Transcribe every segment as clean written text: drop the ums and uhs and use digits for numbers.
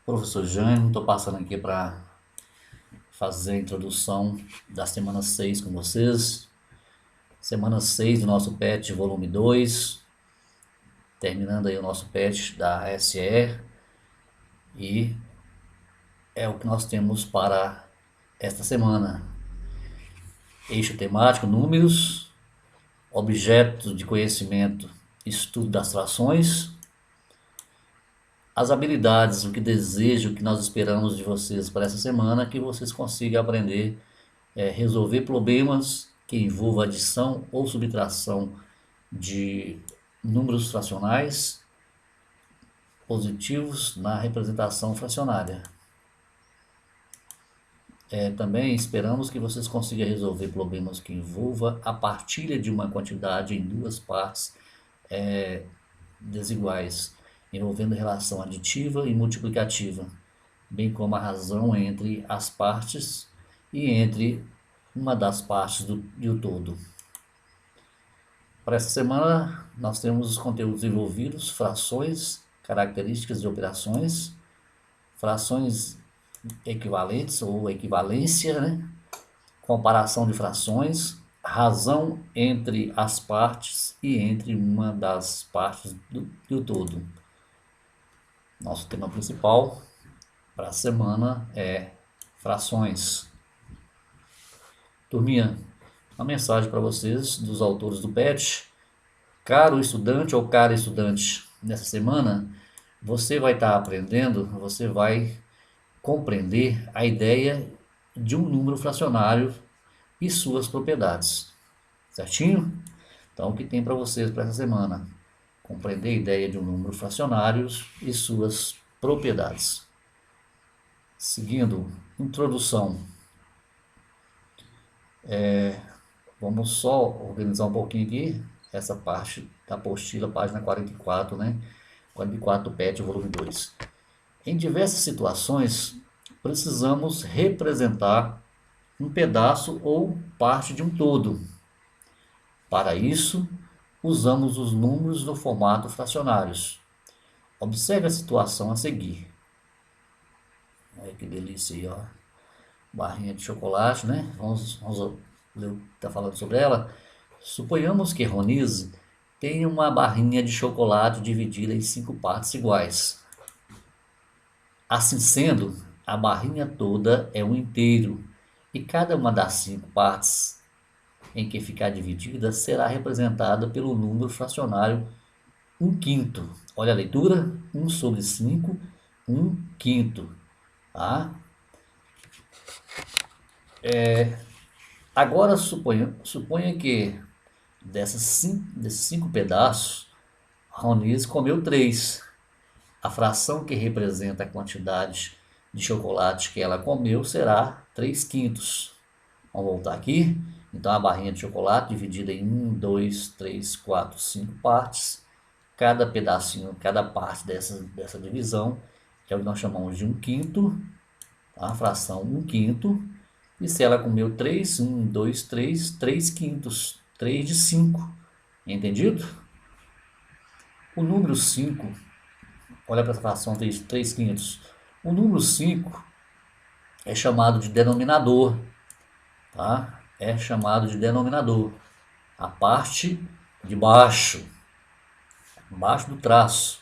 Professor Jânio, estou passando aqui para fazer a introdução da semana 6 com vocês. Semana 6 do nosso PET volume 2, terminando aí o nosso PET da SE, e é o que nós temos para esta semana. Eixo temático, números, objetos de conhecimento, estudo das frações, as habilidades, o que desejo, o que nós esperamos de vocês para essa semana, que vocês consigam aprender resolver problemas que envolvam adição ou subtração de números fracionais positivos na representação fracionária. Também esperamos que vocês consigam resolver problemas que envolvam a partilha de uma quantidade em duas partes desiguais, envolvendo relação aditiva e multiplicativa, bem como a razão entre as partes e entre uma das partes e o todo. Para essa semana, nós temos os conteúdos envolvidos: frações, características de operações, frações equivalentes ou equivalência, comparação de frações, razão entre as partes e entre uma das partes e o todo. Nosso tema principal para a semana é frações. Turminha, uma mensagem para vocês dos autores do PET. Caro estudante ou cara estudante, nessa semana você vai estar aprendendo, você vai compreender a ideia de um número fracionário e suas propriedades. Certinho? Então, o que tem para vocês para essa semana? Compreender a ideia de um número fracionário e suas propriedades. Seguindo, introdução. Vamos só organizar um pouquinho aqui essa parte da apostila, página 44, 44 do PET, volume 2. Em diversas situações, precisamos representar um pedaço ou parte de um todo. Para isso, usamos os números no formato fracionários. Observe a situação a seguir. Olha que delícia aí, ó. Barrinha de chocolate, Vamos ler o que está falando sobre ela. Suponhamos que Ronise tenha uma barrinha de chocolate dividida em 5 partes iguais. Assim sendo, a barrinha toda é um inteiro, e cada uma das 5 partes em que ficar dividida será representada pelo número fracionário 1/5. Olha a leitura: 1 sobre 5, 1/5. Tá? Agora suponha que desses 5 pedaços, Ronise comeu 3. A fração que representa a quantidade de chocolate que ela comeu será 3/5. Vamos voltar aqui. Então, a barrinha de chocolate dividida em 1, 2, 3, 4, 5 partes. Cada pedacinho, cada parte dessa divisão é o que nós chamamos de 1/5. A fração 1/5. E se ela comeu 3, 1, 2, 3, 3/5. 3 de 5. Entendido? O número 5, olha para essa fração 3/5. O número 5 é chamado de denominador. Tá? É chamado de denominador. A parte de baixo do traço.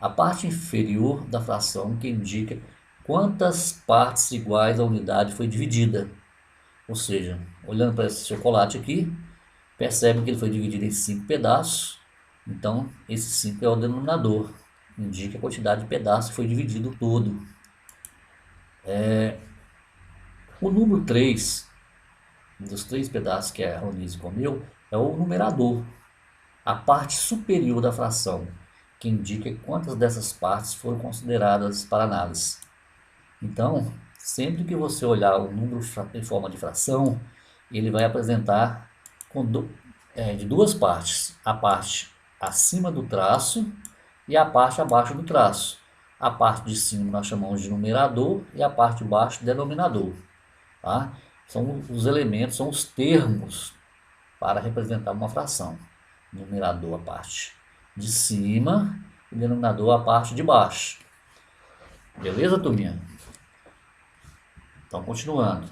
A parte inferior da fração que indica quantas partes iguais a unidade foi dividida. Ou seja, olhando para esse chocolate aqui, percebe que ele foi dividido em 5 pedaços. Então, esse 5 é o denominador. Indica a quantidade de pedaços que foi dividido todo. O número 3, dos 3 pedaços que a Ronise comeu, é o numerador. A parte superior da fração, que indica quantas dessas partes foram consideradas para análise. Então, sempre que você olhar o número em forma de fração, ele vai apresentar de 2 partes: a parte acima do traço e a parte abaixo do traço. A parte de cima nós chamamos de numerador e a parte de baixo denominador. Tá? São os elementos, são os termos para representar uma fração. Numerador a parte de cima e denominador a parte de baixo. Beleza, turminha? Então, continuando.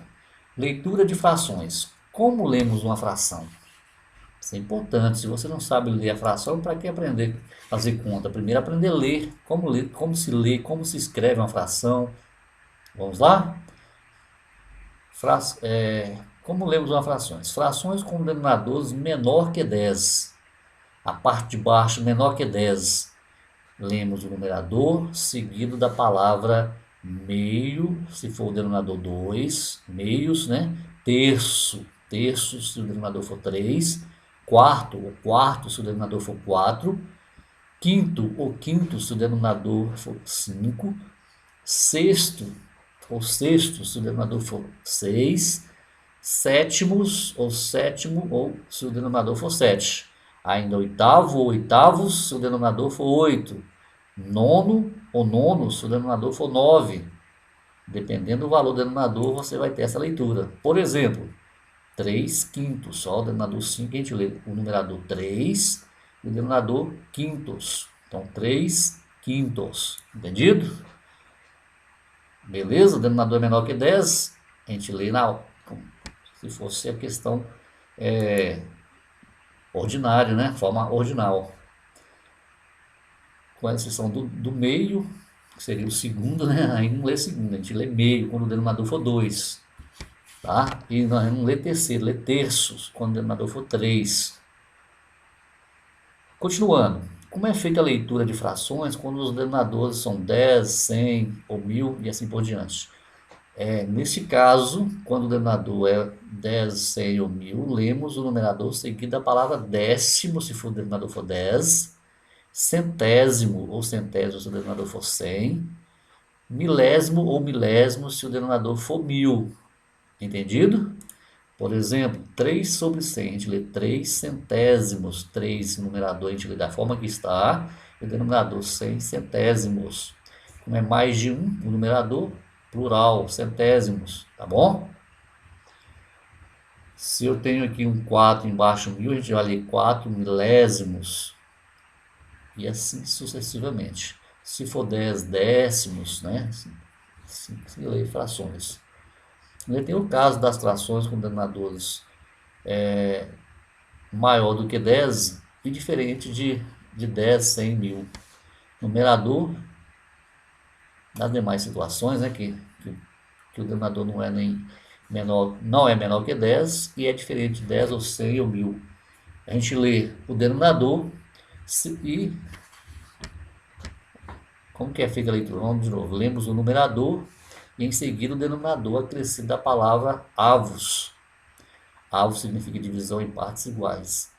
Leitura de frações. Como lemos uma fração? Isso é importante. Se você não sabe ler a fração, para que aprender a fazer conta? Primeiro aprender a ler, como se lê, como se escreve uma fração. Vamos lá? Como lemos uma frações? Frações com denominadores menor que 10. A parte de baixo menor que 10. Lemos o numerador seguido da palavra meio, se for o denominador 2, meios, né? Terço, terço se o denominador for 3, quarto, o quarto se o denominador for 4, quinto, o quinto se o denominador for 5, sexto, ou sexto se o denominador for 6, sétimos, ou sétimo, ou se o denominador for 7. Ainda oitavo ou oitavos se o denominador for 8. Nono ou nono se o denominador for 9. Dependendo do valor do denominador, você vai ter essa leitura. Por exemplo, 3 quintos, só o denominador 5, a gente lê o numerador 3 e o denominador quintos. Então, 3 quintos. Entendido? Beleza? O denominador é menor que 10, a gente lê se fosse a questão ordinária, né? Forma ordinal. Com a exceção do meio, que seria o segundo, né? Aí não lê segundo, a gente lê meio quando o denominador for 2. Tá? E não lê terceiro, lê terços quando o denominador for 3. Continuando. Como é feita a leitura de frações quando os denominadores são 10, 100 ou 1000 e assim por diante? Neste caso, quando o denominador é 10, 100 ou 1000, lemos o numerador seguido da palavra décimo, se for o denominador for 10, centésimo ou centésimo se o denominador for 100, milésimo ou milésimo se o denominador for 1000. Entendido? Por exemplo, 3 sobre 100, a gente lê 3 centésimos, 3 numerador a gente lê da forma que está, e o denominador 100 centésimos. Como é mais de um, o numerador plural, centésimos, tá bom? Se eu tenho aqui um 4 embaixo 1000, a gente vai ler 4 milésimos, e assim sucessivamente. Se for 10 décimos, né? Assim se lê frações. E tem o caso das frações com denominadores maior do que 10 e diferente de 10, 100, 1000. Numerador, nas demais situações, né, que o denominador não é nem menor, não é menor que 10 e é diferente de 10 ou 100 ou 1000. A gente lê o denominador e como que é feita a leitura? Vamos de novo. Lemos o numerador e em seguida o denominador acrescido da palavra avos. Avos significa divisão em partes iguais.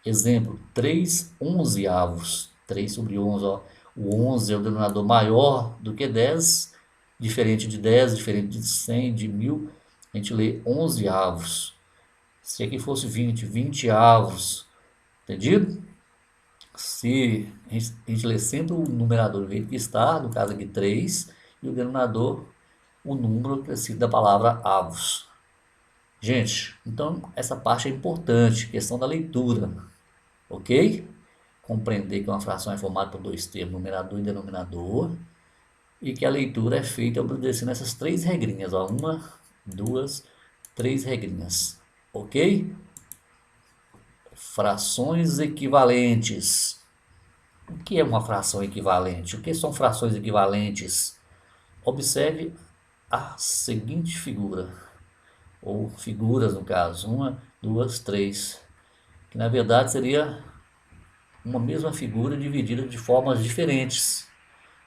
Exemplo, 3 onzeavos. 3 sobre 11. Ó. O 11 é o denominador maior do que 10. Diferente de 10, diferente de 100, de 1000. A gente lê onzeavos. Se aqui fosse 20, 20 avos. Entendido? Se a gente lê sempre o numerador do jeito que está, no caso aqui 3, e o denominador, o número acrescido da palavra avos. Gente, então essa parte é importante, questão da leitura, ok? Compreender que uma fração é formada por dois termos, numerador e denominador, e que a leitura é feita obedecendo essas três regrinhas, ó, 1, 2, 3 regrinhas, ok? Frações equivalentes. O que é uma fração equivalente? O que são frações equivalentes? Observe a seguinte figura, ou figuras no caso, 1, 2, 3, que na verdade seria uma mesma figura dividida de formas diferentes,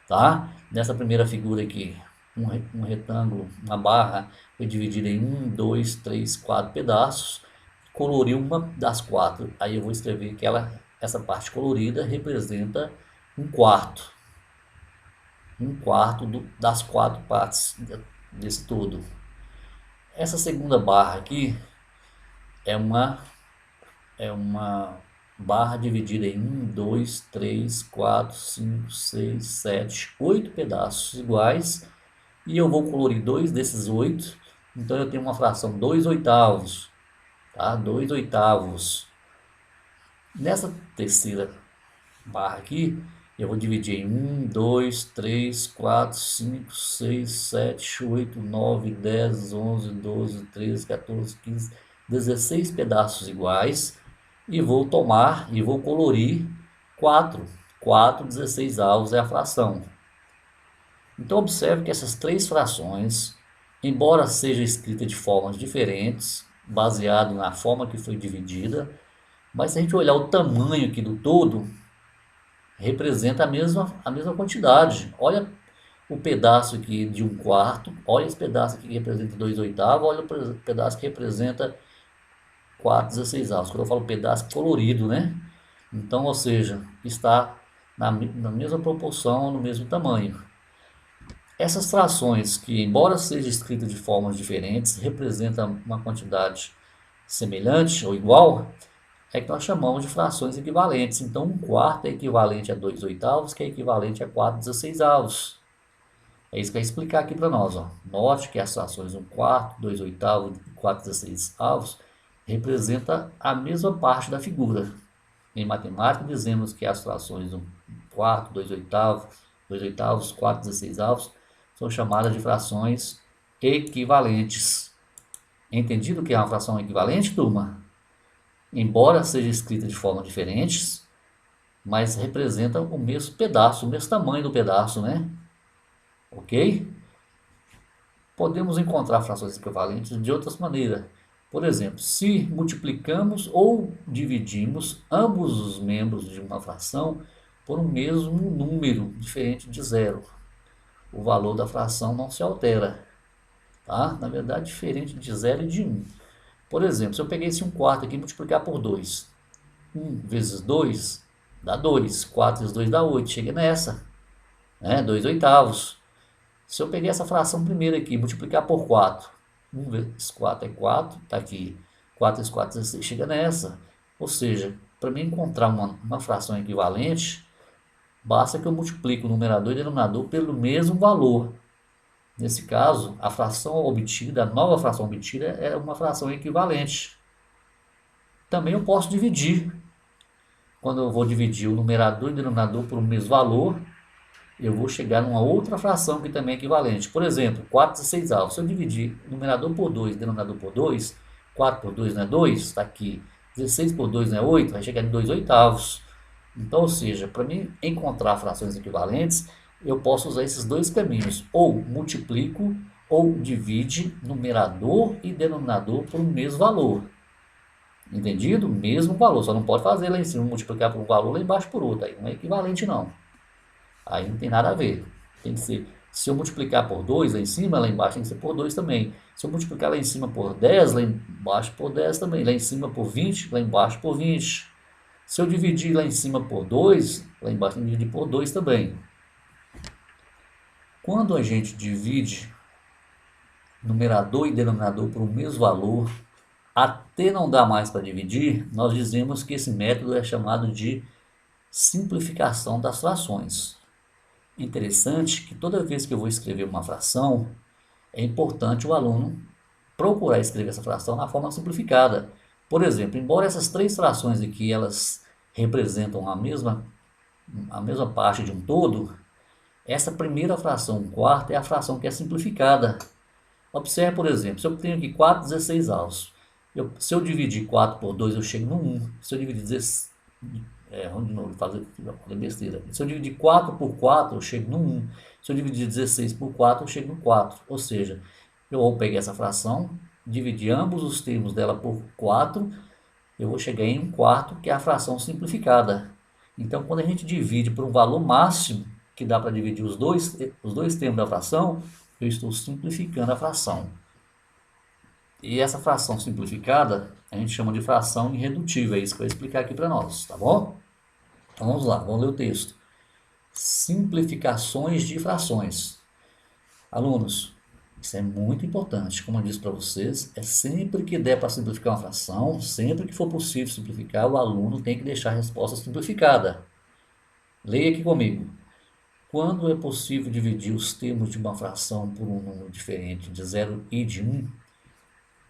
tá? Nessa primeira figura aqui, um retângulo, uma barra, foi dividida em 1, 2, 3, 4 pedaços, coloriu uma das 4, aí eu vou escrever que essa parte colorida representa um quarto das 4 partes desse todo. Essa segunda barra aqui é uma barra dividida em 1, 2, 3, 4, 5, 6, 7, 8 pedaços iguais. E eu vou colorir 2 desses 8. Então eu tenho uma fração 2 oitavos. Tá? 2 oitavos. Nessa terceira barra aqui, Eu vou dividir em 1, 2, 3, 4, 5, 6, 7, 8, 9, 10, 11, 12, 13, 14, 15, 16 pedaços iguais e vou tomar e vou colorir 4. 4, 16 avos é a fração. Então observe que essas três frações, embora sejam escritas de formas diferentes, baseado na forma que foi dividida, mas se a gente olhar o tamanho aqui do todo, representa a mesma quantidade. Olha o pedaço aqui de 1/4, olha esse pedaço aqui que representa 2/8, olha o pedaço que representa 4/16. Quando eu falo pedaço colorido, né? Então, ou seja, está na mesma proporção, no mesmo tamanho. Essas frações que, embora sejam escritas de formas diferentes, representam uma quantidade semelhante ou igual, é que nós chamamos de frações equivalentes. Então, 1/4 é equivalente a 2/8, que é equivalente a 4/16. É isso que vai explicar aqui para nós. Ó. Note que as frações 1/4, 2/8 e 4/16 representam a mesma parte da figura. Em matemática, dizemos que as frações 1/4, 2/8, 2/8, 4/16 são chamadas de frações equivalentes. Entendido o que é uma fração equivalente, turma? Embora seja escrita de formas diferentes, mas representam o mesmo pedaço, o mesmo tamanho do pedaço, né? Ok? Podemos encontrar frações equivalentes de outras maneiras. Por exemplo, se multiplicamos ou dividimos ambos os membros de uma fração por um mesmo número diferente de zero, o valor da fração não se altera, tá? Na verdade, diferente de zero e de 1. Por exemplo, se eu peguei esse 1/4 aqui e multiplicar por 2, 1 vezes 2 dá 2, 4 vezes 2 dá 8, cheguei nessa, né? 2/8. Se eu peguei essa fração primeira aqui, multiplicar por 4, 1 vezes 4 é 4, está aqui, 4 vezes 4 é 16, chega nessa. Ou seja, para mim encontrar uma fração equivalente, basta que eu multiplique o numerador e o denominador pelo mesmo valor. Nesse caso, a fração obtida, a nova fração obtida é uma fração equivalente. Também eu posso dividir. Quando eu vou dividir o numerador e o denominador por um mesmo valor, eu vou chegar numa outra fração que também é equivalente. Por exemplo, 4/16. Se eu dividir o numerador por 2 e o denominador por 2, 4 por 2 não é 2, está aqui. 16 por 2 não é 8, vai chegar em 2/8. Então, ou seja, para mim encontrar frações equivalentes, eu posso usar esses dois caminhos. Ou multiplico ou divide numerador e denominador por um mesmo valor. Entendido? Mesmo valor. Só não pode fazer lá em cima, multiplicar por um valor, lá embaixo por outro. Aí não é equivalente, não. Aí não tem nada a ver. Tem que ser, se eu multiplicar por 2 lá em cima, lá embaixo tem que ser por 2 também. Se eu multiplicar lá em cima por 10, lá embaixo por 10 também. Lá em cima por 20, lá embaixo por 20. Se eu dividir lá em cima por 2, lá embaixo tem que dividir por 2 também. Quando a gente divide numerador e denominador por um mesmo valor, até não dá mais para dividir, nós dizemos que esse método é chamado de simplificação das frações. Interessante que toda vez que eu vou escrever uma fração, é importante o aluno procurar escrever essa fração na forma simplificada. Por exemplo, embora essas três frações aqui elas representam a mesma parte de um todo, essa primeira fração, 1/4, é a fração que é simplificada. Observe, por exemplo, se eu tenho aqui 4/16, se eu dividir 4 por 2, eu chego no 1. Se eu dividir 16, vamos de novo, fazer besteira. Se eu dividir 4 por 4, eu chego no 1. Se eu dividir 16 por 4, eu chego no 4. Ou seja, eu vou pegar essa fração, dividir ambos os termos dela por 4, eu vou chegar em 1/4, que é a fração simplificada. Então, quando a gente divide por um valor máximo, que dá para dividir os dois termos da fração, eu estou simplificando a fração. E essa fração simplificada, a gente chama de fração irredutível. É isso que eu vou explicar aqui para nós, tá bom? Então vamos lá, vamos ler o texto. Simplificações de frações. Alunos, isso é muito importante. Como eu disse para vocês, é sempre que der para simplificar uma fração, sempre que for possível simplificar, o aluno tem que deixar a resposta simplificada. Leia aqui comigo. Quando é possível dividir os termos de uma fração por um número diferente de 0 e de 1,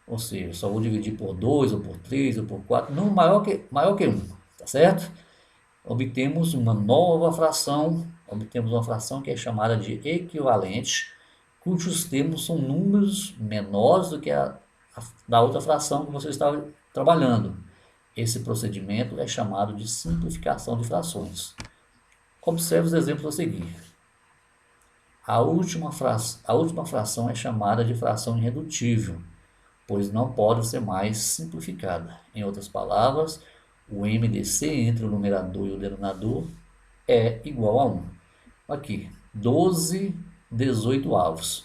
ou seja, só vou dividir por 2, ou por 3, ou por 4, número maior que 1, tá certo? obtemos uma nova fração, obtemos uma fração que é chamada de equivalente, cujos termos são números menores do que da outra fração que você estava trabalhando. Esse procedimento é chamado de simplificação de frações. Observe os exemplos a seguir. A última fração é chamada de fração irredutível, pois não pode ser mais simplificada. Em outras palavras, o MDC entre o numerador e o denominador é igual a 1. Aqui, 12 18avos.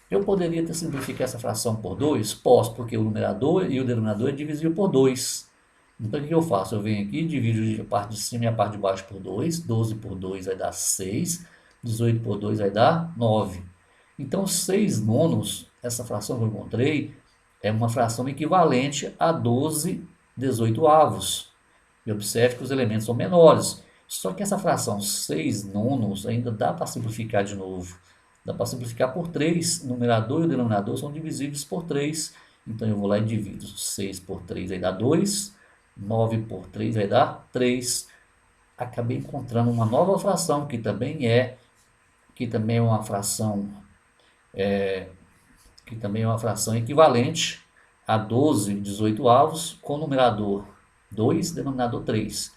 Eu poderia ter simplificado essa fração por 2? Posso, porque o numerador e o denominador é divisível por 2. Então, o que eu faço? Eu venho aqui, divido a parte de cima e a parte de baixo por 2. 12 por 2 vai dar 6. 18 por 2 vai dar 9. Então, 6 nonos, essa fração que eu encontrei, é uma fração equivalente a 12 18avos. E observe que os elementos são menores. Só que essa fração 6 nonos ainda dá para simplificar de novo. Dá para simplificar por 3. O numerador e o denominador são divisíveis por 3. Então eu vou lá e divido. 6 por 3 vai dar 2. 9 por 3 vai dar 3. Acabei encontrando uma nova fração que também é uma fração equivalente a 12 18avos, com numerador 2, denominador 3.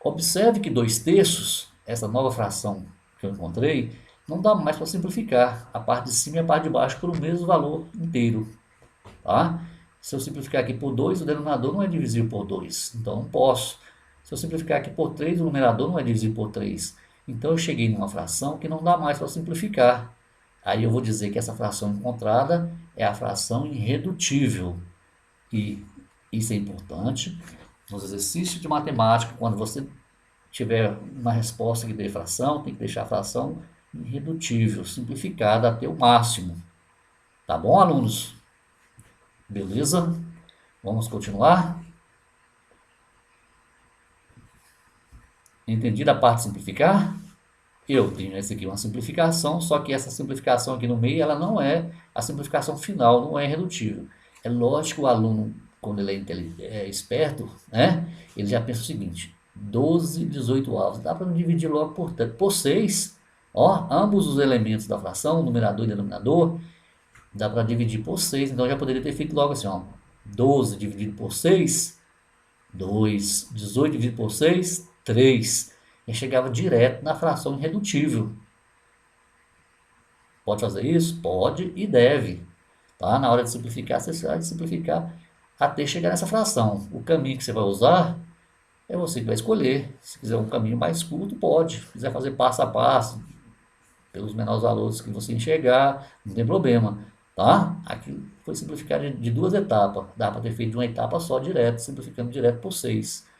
Observe que 2/3, essa nova fração que eu encontrei, não dá mais para simplificar a parte de cima e a parte de baixo por o mesmo valor inteiro. Tá? Se eu simplificar aqui por 2, o denominador não é divisível por 2, então não posso. Se eu simplificar aqui por 3, o numerador não é divisível por 3. Então eu cheguei numa fração que não dá mais para simplificar. Aí eu vou dizer que essa fração encontrada é a fração irredutível. E isso é importante. Nos exercícios de matemática, quando você tiver uma resposta que dê fração, tem que deixar a fração irredutível, simplificada até o máximo. Tá bom, alunos? Beleza? Vamos continuar? Entendido a parte de simplificar? Eu tenho essa aqui uma simplificação, só que essa simplificação aqui no meio, ela não é a simplificação final, não é irredutível. É lógico que o aluno, quando ele é esperto, né, ele já pensa o seguinte: 12 18avos, dá para dividir logo por 6. Ó, ambos os elementos da fração, numerador e denominador, dá para dividir por 6. Então, eu já poderia ter feito logo assim, ó, 12 dividido por 6, 2. 18 dividido por 6, 3. E chegava direto na fração irredutível. Pode fazer isso? Pode e deve. Tá? Na hora de simplificar, você vai simplificar até chegar nessa fração. O caminho que você vai usar é você que vai escolher. Se quiser um caminho mais curto, pode. Se quiser fazer passo a passo, pelos menores valores que você enxergar, não tem problema. Tá? Aqui foi simplificado de 2 etapas. Dá para ter feito de uma etapa só direto, simplificando direto por 6.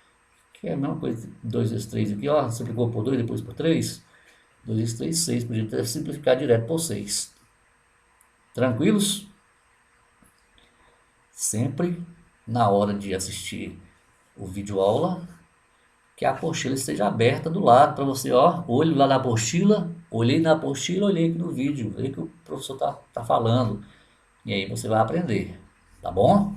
Que é a mesma coisa, 2 vezes 3 aqui, ó, simplificou por 2, depois por 3. 2 vezes 3, 6. Podia ter simplificado direto por 6. Tranquilos? Sempre na hora de assistir o vídeo aula, que a apostila esteja aberta do lado para você, ó, olho lá na apostila, olhei na apostila, olhei aqui no vídeo, vê que o professor tá falando, e aí você vai aprender, tá bom?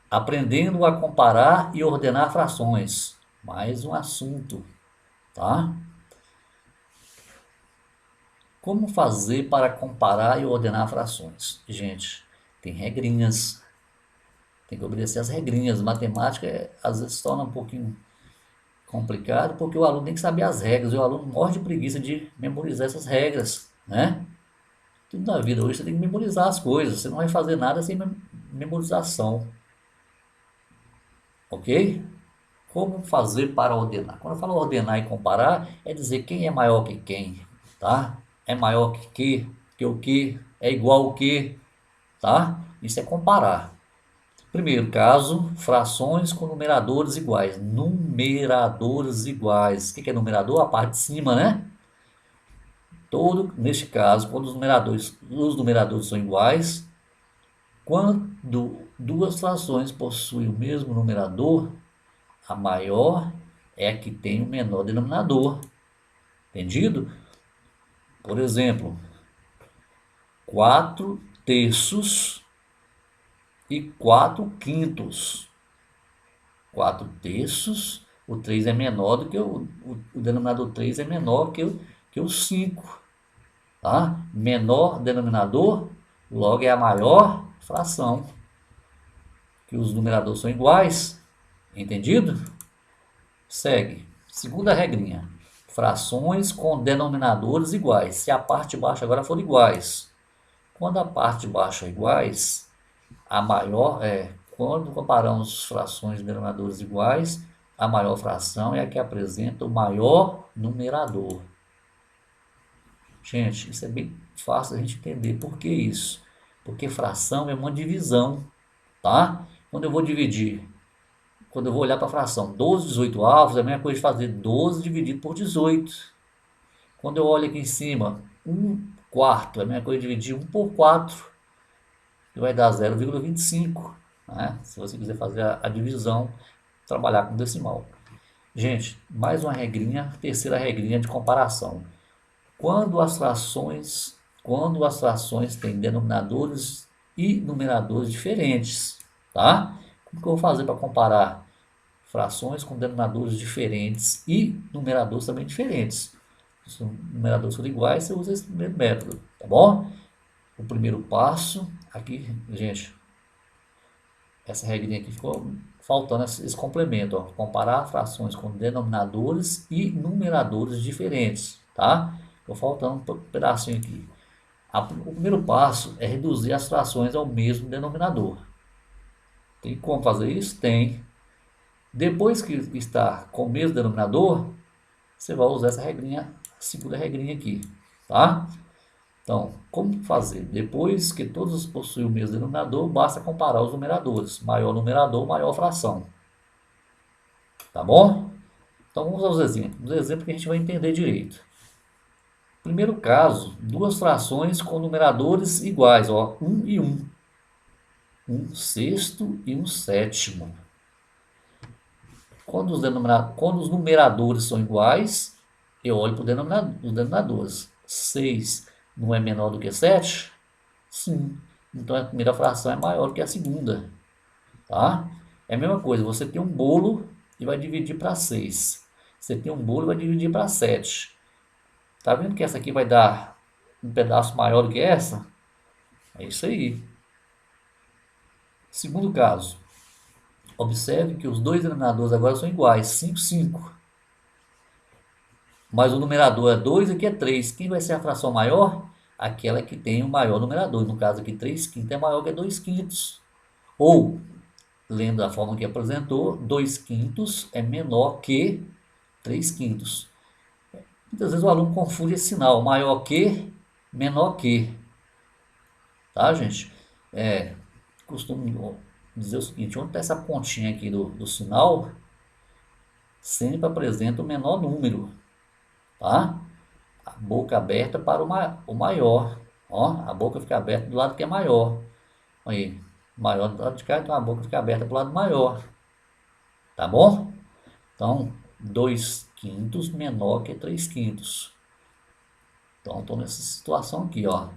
Aprendendo a comparar e ordenar frações, mais um assunto, tá? Como fazer para comparar e ordenar frações? Gente, tem regrinhas, tem que obedecer as regrinhas. Matemática às vezes se torna um pouquinho complicado, porque o aluno tem que saber as regras, e o aluno morre de preguiça de memorizar essas regras, né? Tudo na vida hoje você tem que memorizar as coisas, você não vai fazer nada sem memorização, ok? Como fazer para ordenar? Quando eu falo ordenar e comparar, é dizer quem é maior que quem, tá? É maior que o que, é igual o que, tá? Isso é comparar. Primeiro caso, frações com numeradores iguais. Numeradores iguais. O que é numerador? A parte de cima, né? Neste caso, quando os numeradores são iguais, quando duas frações possuem o mesmo numerador, a maior é a que tem o menor denominador. Entendido? Por exemplo, 4/3 e 4/5. 4/3 O 3 é menor do que o denominador 3 é menor que o 5. Tá? Menor denominador, logo é a maior fração. Que os numeradores são iguais. Entendido? Segue. Segunda regrinha. Frações com denominadores iguais. Se a parte de baixo agora for iguais. Quando a parte de baixo é iguais, a maior é, quando comparamos frações de denominadores iguais, a maior fração é a que apresenta o maior numerador. Gente, isso é bem fácil a gente entender. Por que isso? Porque fração é uma divisão, tá? Quando eu vou dividir, quando eu vou olhar para a fração 12 18 avos, é a mesma coisa de fazer 12 dividido por 18. Quando eu olho aqui em cima, 1/4, é a mesma coisa de dividir 1 por 4, que vai dar 0,25, né? Se você quiser fazer a divisão, trabalhar com decimal. Gente, mais uma regrinha, terceira regrinha de comparação. Quando as frações têm denominadores e numeradores diferentes, tá? Como que eu vou fazer para comparar frações com denominadores diferentes e numeradores também diferentes? Se os numeradores forem iguais, você usa esse primeiro método, tá bom? O primeiro passo, aqui, gente, essa regrinha aqui ficou faltando esse complemento, ó. Comparar frações com denominadores e numeradores diferentes, tá? Ficou faltando um pedacinho aqui. O primeiro passo é reduzir as frações ao mesmo denominador. Tem como fazer isso? Tem. Depois que está com o mesmo denominador, você vai usar essa regrinha, a segunda regrinha aqui, tá? Então, como fazer? Depois que todos possuem o mesmo denominador, basta comparar os numeradores. Maior numerador, maior fração. Tá bom? Então, vamos aos exemplos. Os exemplos que a gente vai entender direito. Primeiro caso, duas frações com numeradores iguais, ó, 1 e 1. 1/6 e 1/7. Quando os numeradores são iguais, eu olho para os denominadores. 6 não é menor do que 7? Sim. Então a primeira fração é maior do que a segunda. Tá? É a mesma coisa, você tem um bolo e vai dividir para 6. Você tem um bolo e vai dividir para 7. Tá vendo que essa aqui vai dar um pedaço maior do que essa? É isso aí. Segundo caso. Observe que os dois denominadores agora são iguais, 5, 5. Mas o numerador é 2 e aqui é 3. Quem vai ser a fração maior? Aquela que tem o maior numerador. No caso aqui, 3/5 é maior que 2/5. Ou, lendo da forma que apresentou, 2/5 é menor que 3/5. Muitas vezes o aluno confunde esse sinal, maior que, menor que. Tá, gente? Costumo dizer o seguinte, onde está essa pontinha aqui do sinal, sempre apresenta o menor número, tá? A boca aberta para o maior, ó, a boca fica aberta do lado que é maior, aí, maior do lado de cá, então a boca fica aberta para o lado maior, tá bom? Então, 2/5 menor que 3/5. Então, estou nessa situação aqui, ó,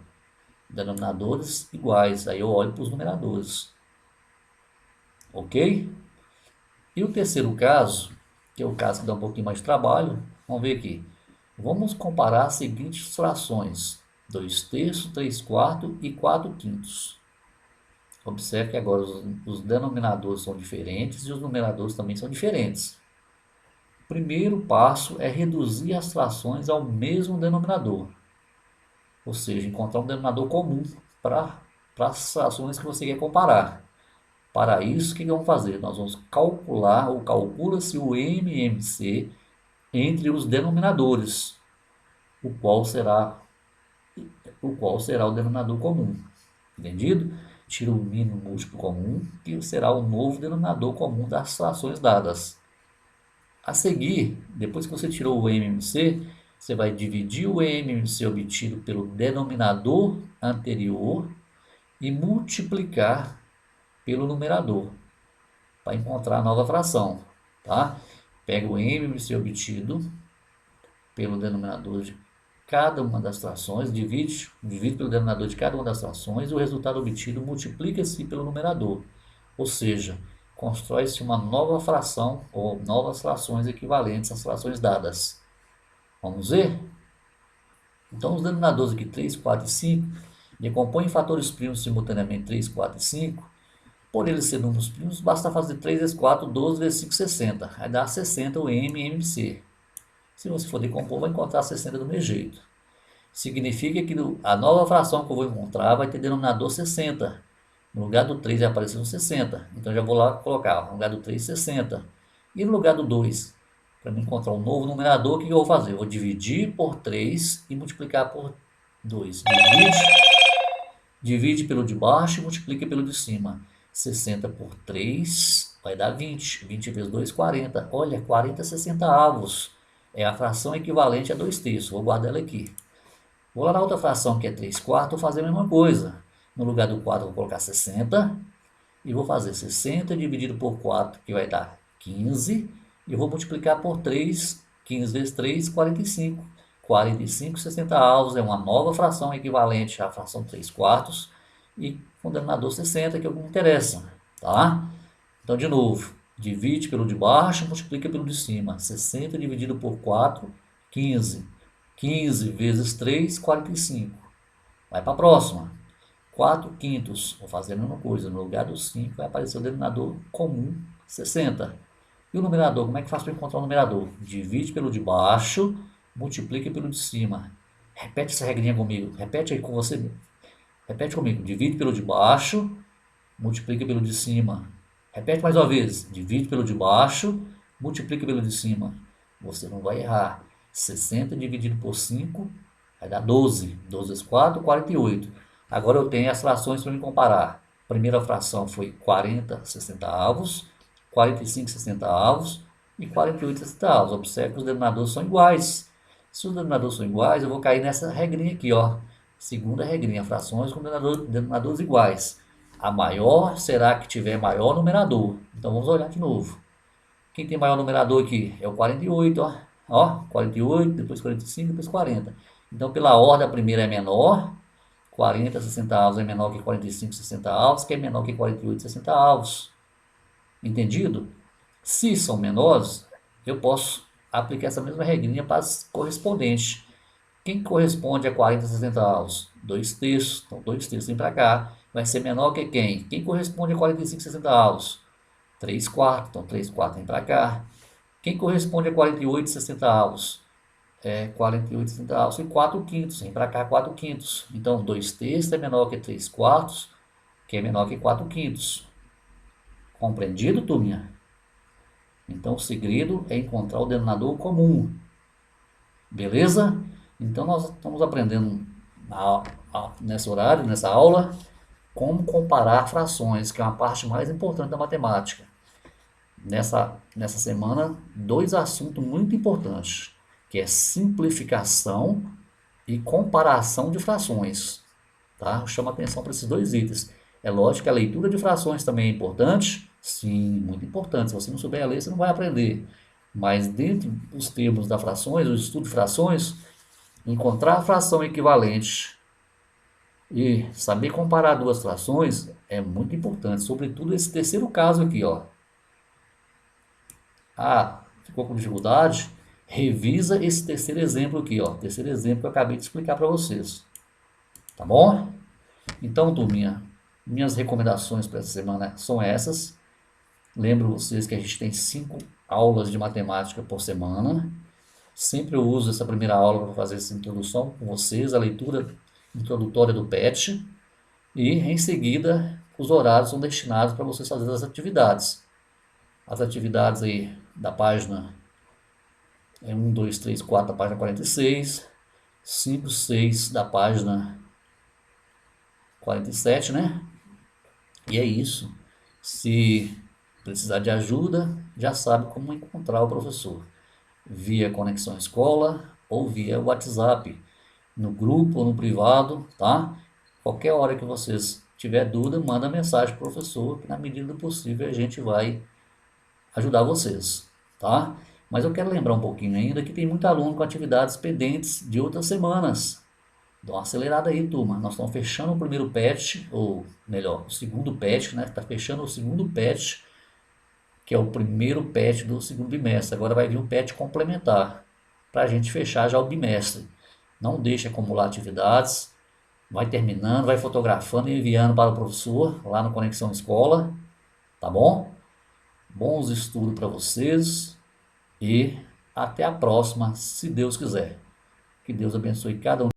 denominadores iguais, aí eu olho para os numeradores. Ok? E o terceiro caso, que é o caso que dá um pouquinho mais de trabalho, vamos ver aqui. Vamos comparar as seguintes frações: 2/3, 3/4 e 4/5. Observe que agora os denominadores são diferentes e os numeradores também são diferentes. O primeiro passo é reduzir as frações ao mesmo denominador. Ou seja, encontrar um denominador comum para as frações que você quer comparar. Para isso, o que vamos fazer? Nós vamos calcular, ou calcula-se o MMC entre os denominadores, o qual será o denominador comum. Entendido? Tira o mínimo múltiplo comum, que será o novo denominador comum das frações dadas. A seguir, depois que você tirou o MMC, você vai dividir o MMC obtido pelo denominador anterior e multiplicar pelo numerador para encontrar a nova fração, tá? Pega o MMC obtido pelo denominador de cada uma das frações, divide pelo denominador de cada uma das frações e o resultado obtido multiplica-se pelo numerador. Ou seja, constrói-se uma nova fração ou novas frações equivalentes às frações dadas. Vamos ver? Então, os denominadores aqui 3, 4 e 5 decompõem em fatores primos simultaneamente 3, 4 e 5. Por eles serem números primos, basta fazer 3 vezes 4, 12 vezes 5, 60. Aí dá 60 o M, MC. Se você for decompor, vai encontrar 60 do mesmo jeito. Significa que a nova fração que eu vou encontrar vai ter denominador 60. No lugar do 3 vai aparecer um 60. Então já vou lá colocar no lugar do 3, 60. E no lugar do 2, para me encontrar um novo numerador, o que eu vou fazer? Eu vou dividir por 3 e multiplicar por 2. Divide pelo de baixo e multiplica pelo de cima. 60 por 3 vai dar 20. 20 vezes 2, 40. Olha, 40 60 avos. É a fração equivalente a 2 terços. Vou guardar ela aqui. Vou lá na outra fração, que é 3 quartos, vou fazer a mesma coisa. No lugar do 4, vou colocar 60. E vou fazer 60 dividido por 4, que vai dar 15. E vou multiplicar por 3. 15 vezes 3, 45. 45, 60 avos é uma nova fração equivalente à fração 3 quartos. E com o denominador 60, que é o que me interessa. Tá? Então, de novo, divide pelo de baixo, multiplica pelo de cima. 60 dividido por 4, 15. 15 vezes 3, 45. Vai para a próxima. 4 quintos. Vou fazer a mesma coisa. No lugar do 5 vai aparecer o denominador comum, 60. E o numerador, como é que faz para encontrar o numerador? Divide pelo de baixo, multiplica pelo de cima. Repete essa regrinha comigo. Repete aí com você. Repete comigo. Divide pelo de baixo, multiplica pelo de cima. Repete mais uma vez. Divide pelo de baixo, multiplica pelo de cima. Você não vai errar. 60 dividido por 5 vai dar 12. 12 vezes 4, 48. Agora eu tenho as frações para me comparar. A primeira fração foi 40 60 avos, 45 60 avos e 48 60 avos. Observe que os denominadores são iguais. Se os denominadores são iguais, eu vou cair nessa regrinha aqui, ó. Segunda regrinha, frações com denominadores iguais. A maior será a que tiver maior numerador. Então vamos olhar de novo. Quem tem maior numerador aqui? É o 48, ó. Ó, 48, depois 45, depois 40. Então, pela ordem, a primeira é menor. 40, 60 avos é menor que 45, 60 avos, que é menor que 48, 60 avos. Entendido? Se são menores, eu posso aplicar essa mesma regrinha para as correspondentes. Quem corresponde a 40, 60 avos? 2 terços. Então, 2 terços vem para cá. Vai ser menor que quem? Quem corresponde a 45, 60 avos? 3 quartos. Então, 3 quartos vem para cá. Quem corresponde a 48, 60 avos? 48, 60 avos. E 4 quintos. Vem para cá, 4 quintos. Então, 2 terços é menor que 3 quartos, que é menor que 4 quintos. Compreendido, turminha? Então, o segredo é encontrar o denominador comum. Beleza? Então, nós estamos aprendendo nesse horário, nessa aula, como comparar frações, que é uma parte mais importante da matemática. Nessa semana, 2 assuntos muito importantes, que é simplificação e comparação de frações. Tá? Eu chamo a atenção para esses 2 itens. É lógico que a leitura de frações também é importante. Sim, muito importante. Se você não souber ler, você não vai aprender. Mas dentro dos termos das frações, o estudo de frações, encontrar a fração equivalente e saber comparar 2 frações é muito importante. Sobretudo esse terceiro caso aqui, ó. Ah, ficou com dificuldade? Revisa esse terceiro exemplo aqui, ó. Terceiro exemplo que eu acabei de explicar para vocês. Tá bom? Então, turminha, minhas recomendações para essa semana são essas. Lembro vocês que a gente tem 5 aulas de matemática por semana. Sempre eu uso essa primeira aula para fazer essa introdução com vocês, a leitura introdutória do PET. E, em seguida, os horários são destinados para vocês fazerem as atividades. As atividades aí da página 1, 2, 3, 4 da página 46, 5, 6 da página 47, né? E é isso. Se precisar de ajuda, já sabe como encontrar o professor. Via Conexão Escola ou via WhatsApp, no grupo ou no privado, tá? Qualquer hora que vocês tiver dúvida, manda mensagem para o professor, que na medida do possível a gente vai ajudar vocês, tá? Mas eu quero lembrar um pouquinho ainda que tem muito aluno com atividades pendentes de outras semanas. Dá uma acelerada aí, turma. Nós estamos fechando o primeiro patch, ou melhor, o segundo patch, né? Está fechando o segundo patch que é o primeiro PET do segundo bimestre. Agora vai vir um PET complementar, para a gente fechar já o bimestre. Não deixe acumular atividades, vai terminando, vai fotografando e enviando para o professor lá no Conexão Escola, tá bom? Bons estudos para vocês e até a próxima, se Deus quiser. Que Deus abençoe cada um.